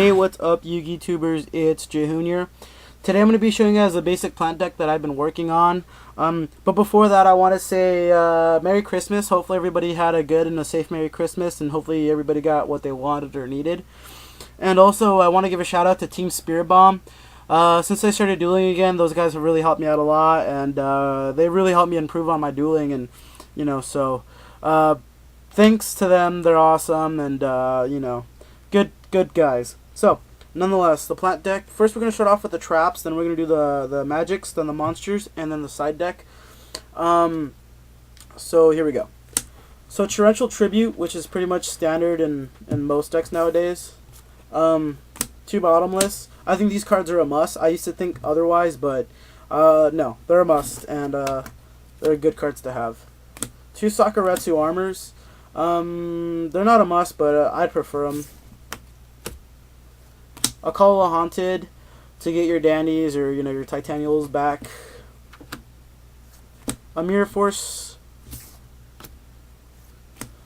Hey, what's up, Yugi tubers? It's Jehoon here. Today I'm going to be showing you guys a basic plant deck that I've been working on. But before that, I want to say Merry Christmas. Hopefully everybody had a good and a safe Merry Christmas, and hopefully everybody got what they wanted or needed. And also, I want to give a shout out to Team Spirit Bomb. Since I started dueling again, those guys have really helped me out a lot, and they really helped me improve on my dueling, and so thanks to them. They're awesome, and good guys. So nonetheless, the plant deck. First, we're gonna start off with the traps. Then we're gonna do the magics, then the monsters, and then the side deck. So here we go. So Torrential Tribute, which is pretty much standard in most decks nowadays. Two Bottomless. I think these cards are a must. I used to think otherwise, but no, they're a must, and they're good cards to have. Two Sakuretsu Armors. They're not a must, but I'd prefer them. A Call of the Haunted to get your Dandies or your Tytannials back. A Mirror Force.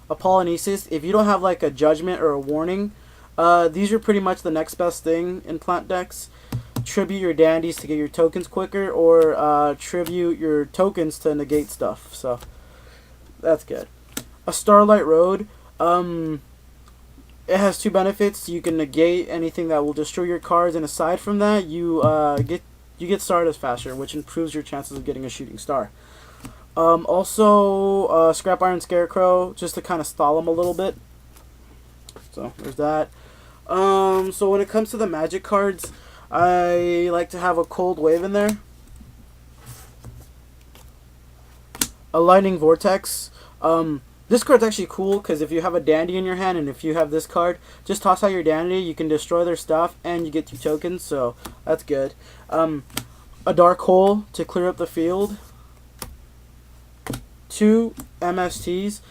A Pollinosis. If you don't have like a Judgment or a Warning, these are pretty much the next best thing in plant decks. Tribute your Dandies to get your tokens quicker, or tribute your tokens to negate stuff. So that's good. A Starlight Road. It has two benefits. You can negate anything that will destroy your cards, and aside from that, you get Stardust faster, which improves your chances of getting a shooting star. Also, Scrap Iron Scarecrow, just to kind of stall them a little bit. So there's that. So when it comes to the magic cards, I like to have a Cold Wave in there. A Lightning Vortex. This card's actually cool because if you have a Dandy in your hand and if you have this card, just toss out your Dandy, you can destroy their stuff and you get 2 tokens, so that's good. A Dark Hole to clear up the field. 2 MSTs.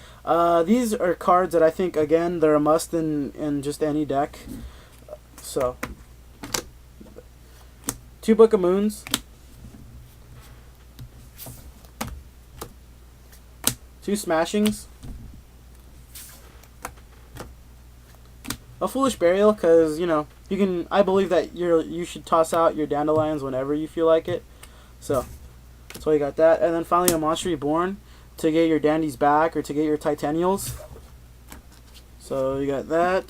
These are cards that I think, again, they're a must in just any deck. So, 2 Book of Moons. 2 Smashings. A Foolish Burial, because you can. I believe that you should toss out your Dandelions whenever you feel like it. So that's why you got that. And then finally a Monster Reborn to get your Dandies back or to get your Tytannials. So you got that.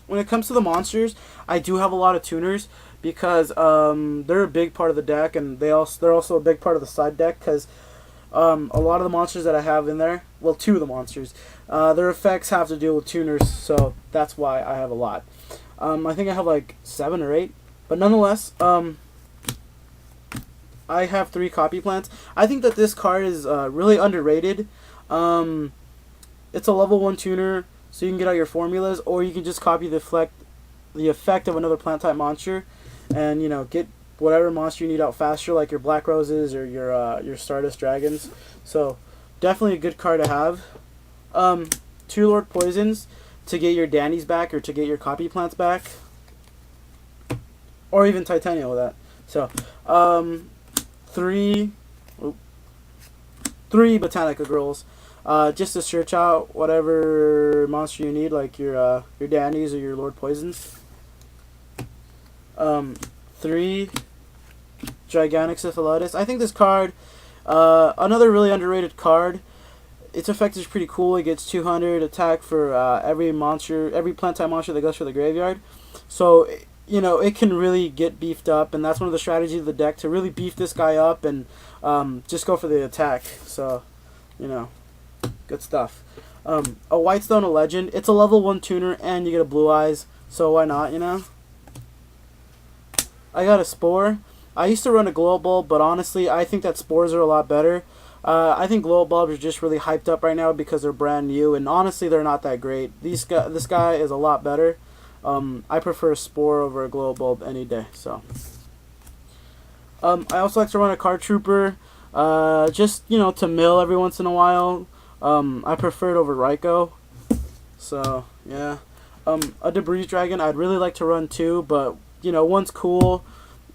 When it comes to the monsters, I do have a lot of tuners because they're a big part of the deck, and they're also a big part of the side deck because a lot of the monsters that I have in there, well, 2 of the monsters, their effects have to deal with tuners, so that's why I have a lot. I think I have like 7 or 8, but nonetheless, I have 3 copy plants. I think that this card is really underrated. It's a level 1 tuner, so you can get out your formulas, or you can just copy the effect of another plant type monster, and get whatever monster you need out faster, like your Black Roses or your Stardust Dragons. So definitely a good card to have. 2 Lord Poisons to get your Dandies back or to get your copy plants back, or even Tytannial with that. So 3 Botanical Girls, just to search out whatever monster you need, like your Dandies or your Lord Poisons. 3 Gigantic Cephalotus. I think this card, another really underrated card. Its effect is pretty cool. It gets 200 attack for every plant type monster that goes for the graveyard. So it can really get beefed up, and that's one of the strategies of the deck, to really beef this guy up and just go for the attack. So good stuff. A Whitestone, a Legend. It's a level 1 tuner, and you get a Blue Eyes. So why not? I got a Spore. I used to run a Glow Bulb, but honestly, I think that Spores are a lot better. I think Glow Bulbs are just really hyped up right now because they're brand new, and honestly, they're not that great. This guy is a lot better. I prefer a Spore over a Glow Bulb any day. So, I also like to run a Card Trooper, just to mill every once in a while. I prefer it over Raikou. So yeah, a Debris Dragon I'd really like to run too, but one's cool.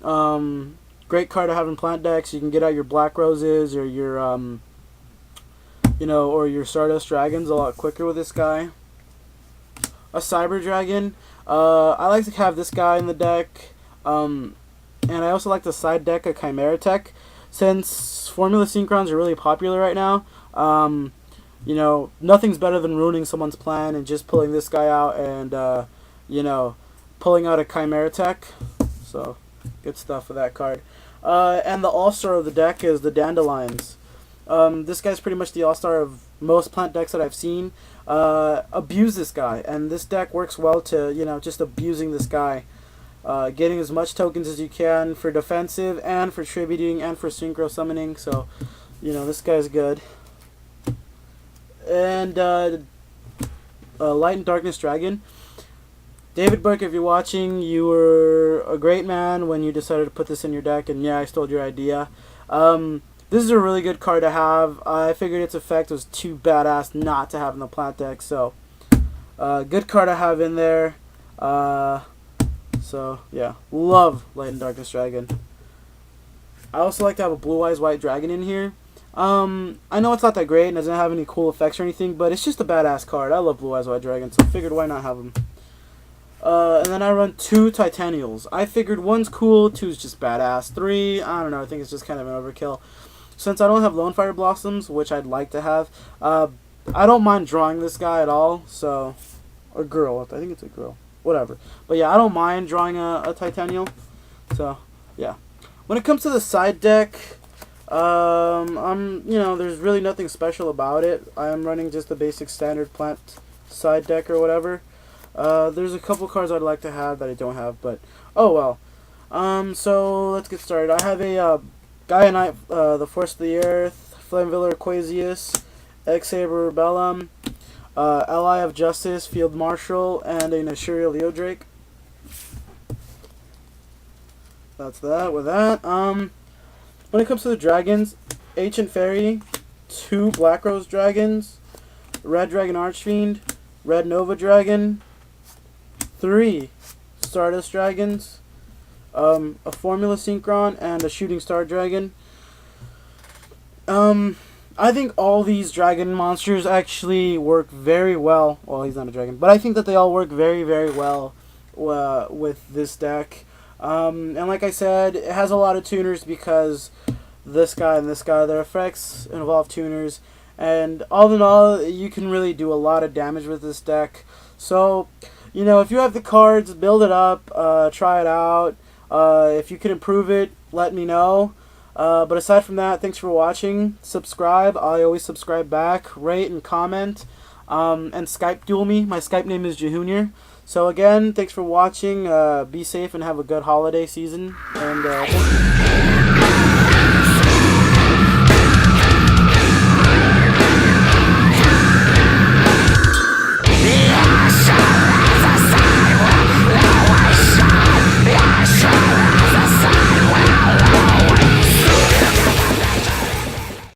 Great card to have in plant decks. You can get out your Black Roses or your or your Stardust Dragons a lot quicker with this guy. a Cyber Dragon. I like to have this guy in the deck. And I also like to side deck a Chimera Tech. Since Formula Synchrons are really popular right now, you know, nothing's better than ruining someone's plan and just pulling this guy out and, you know, pulling out a Chimera Tech. So, good stuff with that card. And the all-star of the deck is the Dandelions. This guy's pretty much the all-star of most plant decks that I've seen. Abuse this guy, and this deck works well to, you know, just abusing this guy. Getting as much tokens as you can for defensive and for tributing and for synchro summoning. So, you know, this guy's good. And Light and Darkness Dragon. David Burke, if you're watching, you were a great man when you decided to put this in your deck, and yeah, I stole your idea. This is a really good card to have. I figured its effect was too badass not to have in the plant deck, so good card to have in there. So yeah, love Light and Darkness Dragon. I also like to have a Blue Eyes White Dragon in here. I know it's not that great and doesn't have any cool effects or anything, but it's just a badass card. I love Blue Eyes White Dragon, so I figured why not have them. And then I run 2 Tytannials. I figured 1's cool, 2's just badass. 3, I don't know, I think it's just kind of an overkill. Since I don't have Lone Fire Blossoms, which I'd like to have, I don't mind drawing this guy at all, so... Or girl, I think it's a girl. Whatever. But yeah, I don't mind drawing a Tytannial. So, yeah. When it comes to the side deck, you know, there's really nothing special about it. I'm running just a basic standard plant side deck or whatever. There's a couple cards I'd like to have that I don't have, but oh well. So let's get started. I have a Gaia Knight, the Force of the Earth, Flameviller Quasius, X-Saber Bellum, Ally of Justice, Field Marshal, and a Nashuria Leodrake. That's that with that. When it comes to the dragons, Ancient Fairy, 2 Black Rose Dragons, Red Dragon Archfiend, Red Nova Dragon, 3 Stardust Dragons, a Formula Synchron, and a Shooting Star Dragon. I think all these dragon monsters actually work very well. Well, he's not a dragon, but I think that they all work very, very well with this deck. And like I said, it has a lot of tuners because this guy and this guy, their effects involve tuners. And all in all, you can really do a lot of damage with this deck. So, you know, if you have the cards, build it up, try it out. If you can improve it, let me know. But aside from that, thanks for watching. Subscribe. I always subscribe back. Rate and comment. And Skype duel me. My Skype name is Jehunior. So again, thanks for watching. Be safe and have a good holiday season. And thank you.